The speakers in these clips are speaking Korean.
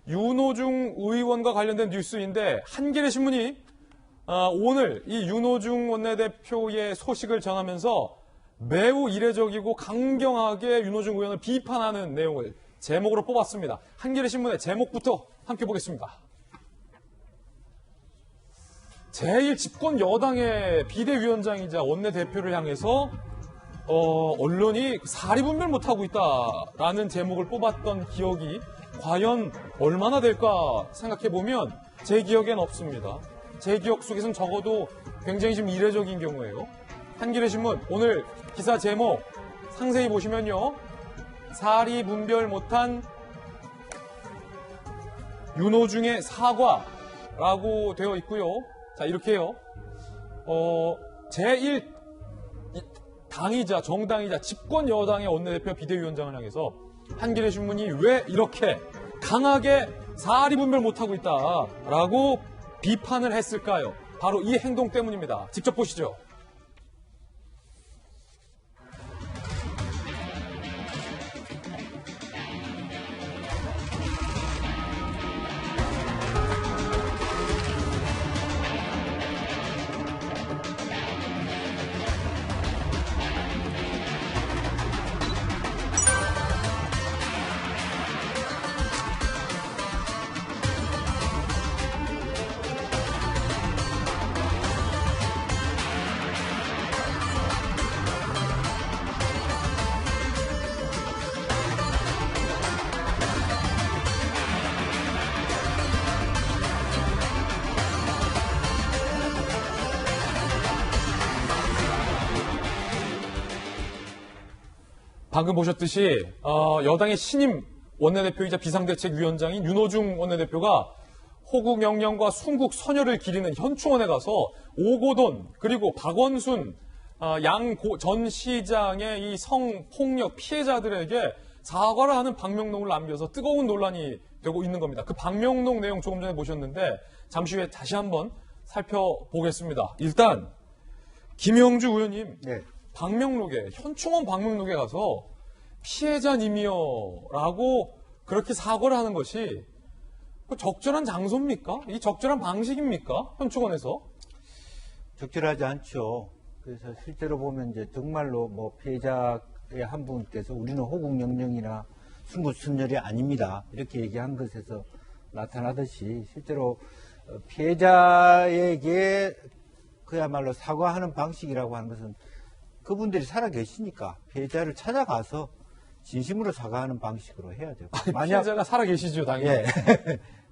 윤호중 의원과 관련된 뉴스인데 한겨레 신문이 오늘 이 윤호중 원내대표의 소식을 전하면서 매우 이례적이고 강경하게 윤호중 의원을 비판하는 내용을 제목으로 뽑았습니다. 한겨레 신문의 제목부터 함께 보겠습니다. 제1집권 여당의 비대위원장이자 원내대표를 향해서 언론이 사리분별 못하고 있다라는 제목을 뽑았던 기억이 과연 얼마나 될까 생각해보면 제 기억엔 없습니다. 제 기억 속에서는 적어도 굉장히 좀 이례적인 경우예요. 한겨레 신문 오늘 기사 제목 상세히 보시면요. 사리분별 못한 윤호중의 사과라고 되어 있고요. 자, 이렇게요. 제1 당이자 정당이자 집권 여당의 원내대표 비대위원장을 향해서 한겨레 신문이 왜 이렇게 강하게 사리분별 못하고 있다라고 비판을 했을까요? 바로 이 행동 때문입니다. 직접 보시죠. 방금 보셨듯이 여당의 신임 원내대표이자 비상대책위원장인 윤호중 원내대표가 호국 영령과 순국 선열을 기리는 현충원에 가서 오고돈 그리고 박원순 양 전 시장의 이 성폭력 피해자들에게 사과를 하는 방명록을 남겨서 뜨거운 논란이 되고 있는 겁니다. 그 방명록 내용 조금 전에 보셨는데 잠시 후에 다시 한번 살펴보겠습니다. 일단 김영주 의원님. 네. 방명록에 현충원 방명록에 가서 피해자님이여라고 그렇게 사과를 하는 것이 적절한 장소입니까? 이 적절한 방식입니까? 현충원에서? 적절하지 않죠. 그래서 실제로 보면 이제 정말로 뭐 피해자의 한 분께서 우리는 호국 영령이나 순국선열이 아닙니다. 이렇게 얘기한 것에서 나타나듯이 실제로 피해자에게 그야말로 사과하는 방식이라고 하는 것은 그분들이 살아계시니까 피해자를 찾아가서 진심으로 사과하는 방식으로 해야 되고. 만약 피해자가 살아계시죠, 당연히. 예.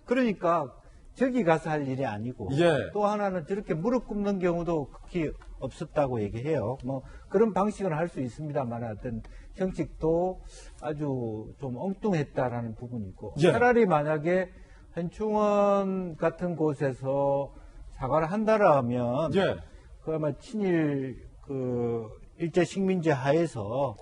그러니까 저기 가서 할 일이 아니고. 예. 또 하나는 저렇게 무릎 꿇는 경우도 극히 없었다고 얘기해요. 뭐 그런 방식은 할 수 있습니다만 어떤 형식도 아주 좀 엉뚱했다라는 부분이 있고. 예. 차라리 만약에 현충원 같은 곳에서 사과를 한다라면. 예. 그야말로 친일 일제 식민지 하에서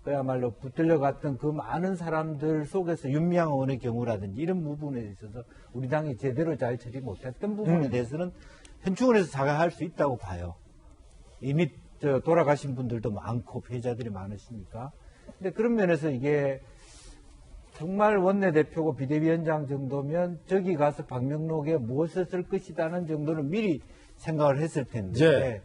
그야말로 붙들려 갔던 그 많은 사람들 속에서 윤미향 의원의 경우라든지 이런 부분에 있어서 우리 당이 제대로 잘 처리 못했던 부분에 대해서는 현충원에서 사과할 수 있다고 봐요. 이미 돌아가신 분들도 많고 피해자들이 많으시니까. 근데 그런 면에서 이게 정말 원내대표고 비대위원장 정도면 저기 가서 방명록에 무엇을 쓸 것이다는 정도는 미리 생각을 했을 텐데 네.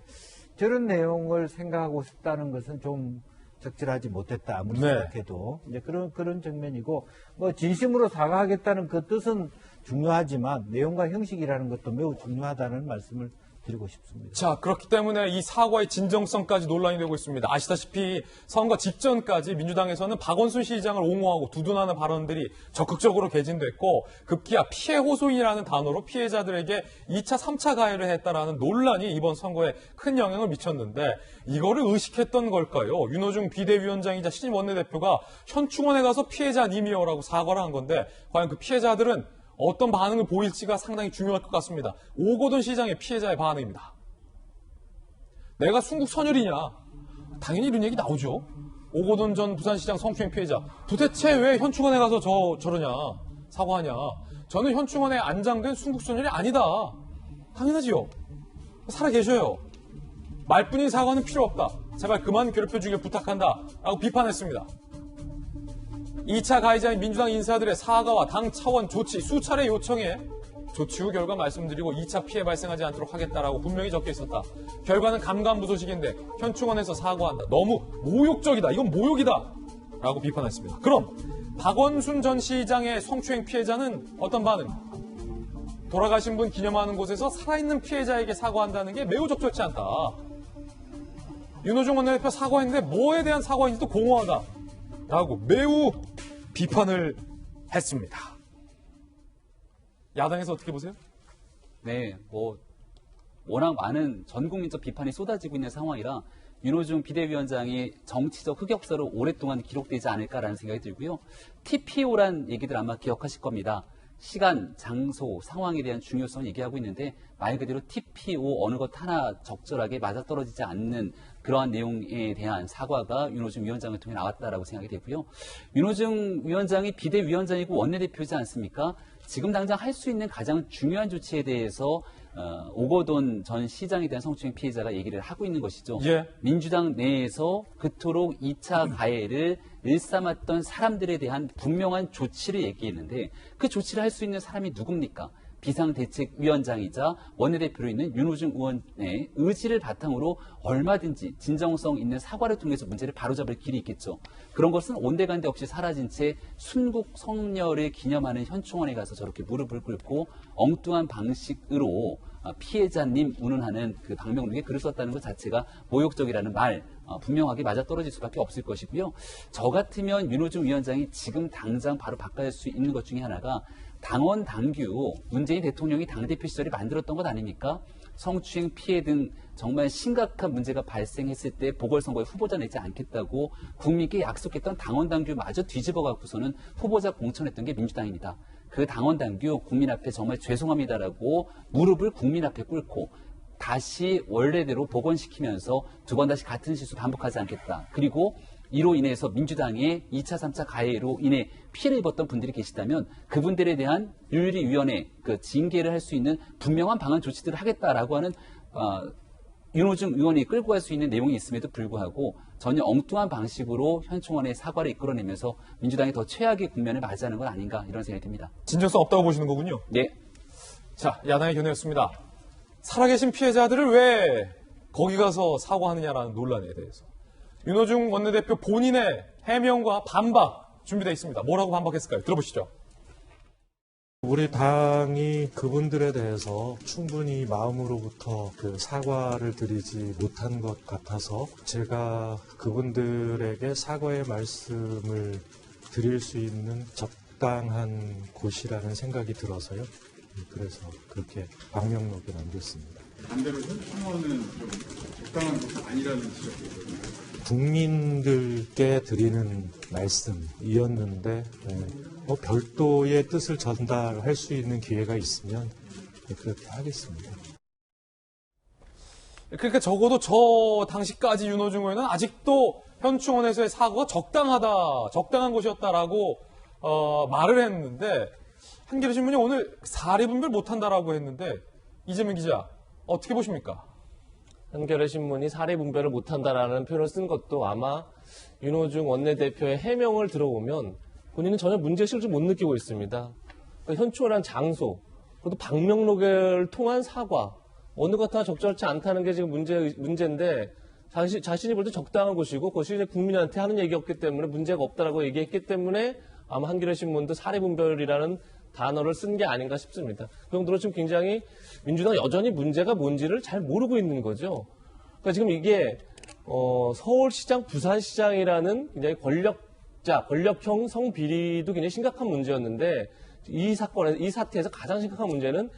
저런 내용을 생각하고 싶다는 것은 좀 적절하지 못했다. 아무리 네. 생각해도 이제 그런 정면이고 뭐 진심으로 사과하겠다는 그 뜻은 중요하지만 내용과 형식이라는 것도 매우 중요하다는 말씀을 드리고 싶습니다. 자, 그렇기 때문에 이 사과의 진정성까지 논란이 되고 있습니다. 아시다시피 선거 직전까지 민주당에서는 박원순 시장을 옹호하고 두둔하는 발언들이 적극적으로 개진됐고 급기야 피해 호소인이라는 단어로 피해자들에게 2차, 3차 가해를 했다라는 논란이 이번 선거에 큰 영향을 미쳤는데 이거를 의식했던 걸까요? 윤호중 비대위원장이자 신임 원내대표가 현충원에 가서 피해자님이여라고 사과를 한 건데 과연 그 피해자들은 어떤 반응을 보일지가 상당히 중요할 것 같습니다. 오고돈 시장의 피해자의 반응입니다. 내가 순국 선열이냐? 당연히 이런 얘기 나오죠. 오고돈 전 부산시장 성추행 피해자. 도대체 왜 현충원에 가서 저러냐? 사과하냐? 저는 현충원에 안장된 순국 선열이 아니다. 당연하지요. 살아계셔요. 말뿐인 사과는 필요 없다. 제발 그만 괴롭혀주길 부탁한다. 라고 비판했습니다. 2차 가해자인 민주당 인사들의 사과와 당 차원 조치 수차례 요청해 조치 후 결과 말씀드리고 2차 피해 발생하지 않도록 하겠다라고 분명히 적혀 있었다. 결과는 감감무소식인데 현충원에서 사과한다. 너무 모욕적이다. 이건 모욕이다. 라고 비판했습니다. 그럼 박원순 전 시장의 성추행 피해자는 어떤 반응? 돌아가신 분 기념하는 곳에서 살아있는 피해자에게 사과한다는 게 매우 적절치 않다. 윤호중 원내대표 사과했는데 뭐에 대한 사과인지도 공허하다. 라고 매우 비판을 했습니다. 야당에서 어떻게 보세요? 네, 워낙 많은 전 국민적 비판이 쏟아지고 있는 상황이라 윤호중 비대위원장이 정치적 흑역사로 오랫동안 기록되지 않을까라는 생각이 들고요. TPO란 얘기들 아마 기억하실 겁니다. 시간, 장소, 상황에 대한 중요성을 얘기하고 있는데 말 그대로 TPO 어느 것 하나 적절하게 맞아떨어지지 않는 그러한 내용에 대한 사과가 윤호중 위원장을 통해 나왔다라고 생각이 되고요. 윤호중 위원장이 비대위원장이고 원내대표지 않습니까? 지금 당장 할 수 있는 가장 중요한 조치에 대해서 오거돈 전 시장에 대한 성추행 피해자가 얘기를 하고 있는 것이죠. 예. 민주당 내에서 그토록 2차 가해를 일삼았던 사람들에 대한 분명한 조치를 얘기했는데 그 조치를 할 수 있는 사람이 누굽니까? 비상대책위원장이자 원내대표로 있는 윤호중 의원의 의지를 바탕으로 얼마든지 진정성 있는 사과를 통해서 문제를 바로잡을 길이 있겠죠. 그런 것은 온데간데 없이 사라진 채 순국 성녀를 기념하는 현충원에 가서 저렇게 무릎을 꿇고 엉뚱한 방식으로 피해자님 운운하는 그 방명록에 글을 썼다는 것 자체가 모욕적이라는 말 분명하게 맞아떨어질 수밖에 없을 것이고요. 저 같으면 윤호중 위원장이 지금 당장 바로 바꿔야 수 있는 것 중에 하나가 당원 당규 문재인 대통령이 당대표 시절에 만들었던 것 아닙니까? 성추행 피해 등 정말 심각한 문제가 발생했을 때 보궐선거에 후보자 내지 않겠다고 국민께 약속했던 당원 당규마저 뒤집어 갖고서는 후보자 공천했던 게 민주당입니다. 그 당원 당규 국민 앞에 정말 죄송합니다라고 무릎을 국민 앞에 꿇고 다시 원래대로 복원시키면서 두 번 다시 같은 실수 반복하지 않겠다. 그리고 이로 인해서 민주당의 2차, 3차 가해로 인해 피해를 입었던 분들이 계시다면 그분들에 대한 윤리위원회 그 징계를 할 수 있는 분명한 방안 조치들을 하겠다라고 하는 윤호중 의원이 끌고 갈 수 있는 내용이 있음에도 불구하고 전혀 엉뚱한 방식으로 현충원의 사과를 이끌어내면서 민주당이 더 최악의 국면을 맞이하는 건 아닌가 이런 생각이 듭니다. 진정성 없다고 보시는 거군요. 네. 자, 야당의 견해였습니다. 살아계신 피해자들을 왜 거기 가서 사과하느냐라는 논란에 대해서. 윤호중 원내대표 본인의 해명과 반박 준비되어 있습니다. 뭐라고 반박했을까요? 들어보시죠. 우리 당이 그분들에 대해서 충분히 마음으로부터 그 사과를 드리지 못한 것 같아서 제가 그분들에게 사과의 말씀을 드릴 수 있는 적당한 곳이라는 생각이 들어서요. 그래서 그렇게 방명록에 남겼습니다. 반대로 현충원은 좀 적당한 곳이 아니라는 지적이 있거든요. 국민들께 드리는 말씀이었는데 별도의 뜻을 전달할 수 있는 기회가 있으면 그렇게 하겠습니다. 그러니까 적어도 저 당시까지 윤호중 의원은 아직도 현충원에서의 사과가 적당한 곳이었다라고 말을 했는데 한겨레 신문이 오늘 사례 분별 못한다라고 했는데 이재명 기자 어떻게 보십니까? 한겨레 신문이 사례 분별을 못한다라는 표현을 쓴 것도 아마 윤호중 원내대표의 해명을 들어보면 본인은 전혀 문제의식을 못 느끼고 있습니다. 그러니까 현충원이라는 장소, 그것도 방명록을 통한 사과, 어느 것 하나 적절치 않다는 게 지금 문제인데 자신이 볼 때 적당한 곳이고 그것이 이제 국민한테 하는 얘기였기 때문에 문제가 없다라고 얘기했기 때문에 아마 한겨레 신문도 사례 분별이라는 단어를 쓴 게 아닌가 싶습니다. 그 정도로 지금 굉장히 민주당 여전히 문제가 뭔지를 잘 모르고 있는 거죠. 그러니까 지금 이게 서울시장, 부산시장이라는 굉장히 권력형 성비리도 굉장히 심각한 문제였는데 이 사태에서 가장 심각한 문제는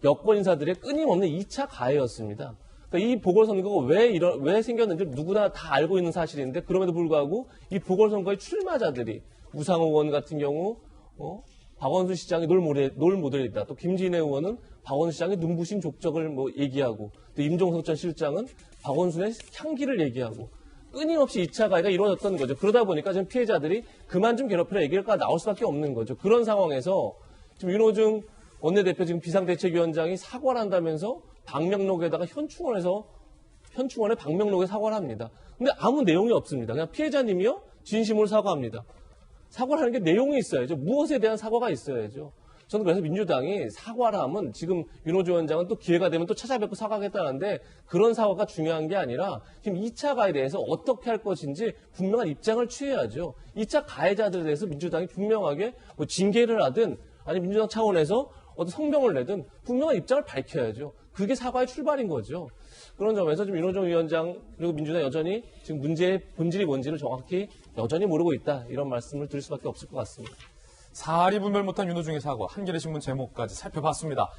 여권 인사들의 끊임없는 2차 가해였습니다. 그러니까 이 보궐선거가 왜 생겼는지 누구나 다 알고 있는 사실인데 그럼에도 불구하고 이 보궐선거의 출마자들이 우상호 의원 같은 경우 박원순 시장이 롤 모델이다. 또 김진애 의원은 박원순 시장의 눈부신 족적을 얘기하고 또 임종석 전 실장은 박원순의 향기를 얘기하고 끊임없이 2차 가해가 이루어졌던 거죠. 그러다 보니까 지금 피해자들이 그만 좀 괴롭히라 얘기가 나올 수밖에 없는 거죠. 그런 상황에서 지금 윤호중 원내대표 지금 비상대책위원장이 사과를 한다면서 방명록에다가 현충원의 방명록에 사과를 합니다. 근데 아무 내용이 없습니다. 그냥 피해자님이요 진심으로 사과합니다. 사과를 하는 게 내용이 있어야죠. 무엇에 대한 사과가 있어야죠. 저는 그래서 민주당이 사과를 하면 지금 윤호중 위원장은 또 기회가 되면 또 찾아뵙고 사과하겠다는데 그런 사과가 중요한 게 아니라 지금 2차 가해에 대해서 어떻게 할 것인지 분명한 입장을 취해야죠. 2차 가해자들에 대해서 민주당이 분명하게 뭐 징계를 하든 아니 민주당 차원에서 어떤 성명을 내든 분명한 입장을 밝혀야죠. 그게 사과의 출발인 거죠. 그런 점에서 지금 윤호중 위원장 그리고 민주당 여전히 지금 문제의 본질이 뭔지를 정확히 여전히 모르고 있다. 이런 말씀을 드릴 수밖에 없을 것 같습니다. 사리 분별 못한 윤호중의 사과, 한겨레신문 제목까지 살펴봤습니다.